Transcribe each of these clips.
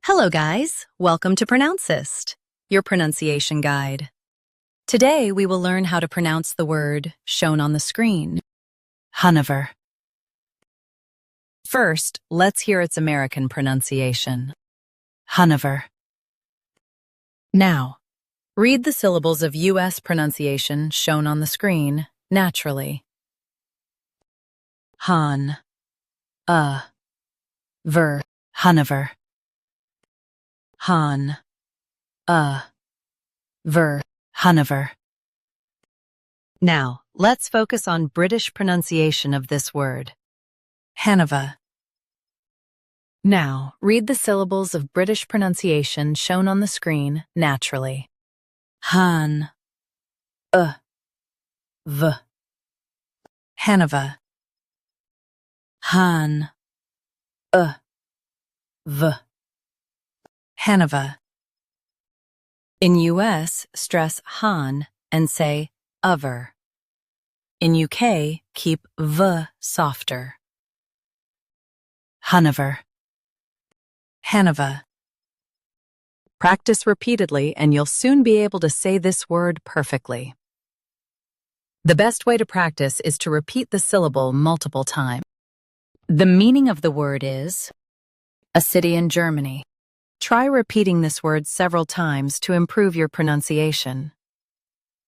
Hello guys, welcome to Pronouncist, your pronunciation guide. Today we will learn how to pronounce the word shown on the screen, HANOVER. First, let's hear its American pronunciation, HANOVER. Now, read the syllables of U.S. pronunciation shown on the screen naturally. Han, ver, HANOVER. Han, ver, HANOVER. Now, let's focus on British pronunciation of this word, HANOVER. Now, read the syllables of British pronunciation shown on the screen naturally. Han, v, HANOVER. Han, v, HANOVER. In US, stress han and say over. In UK, keep v softer. HANOVER. HANOVER. Practice repeatedly and you'll soon be able to say this word perfectly. The best way to practice is to repeat the syllable multiple times. The meaning of the word is a city in Germany. Try repeating this word several times to improve your pronunciation.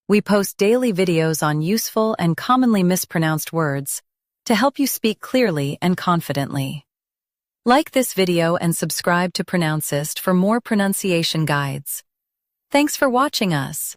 We post daily videos on useful and commonly mispronounced words to help you speak clearly and confidently. Like this video and subscribe to Pronouncist for more pronunciation guides. Thanks for watching us.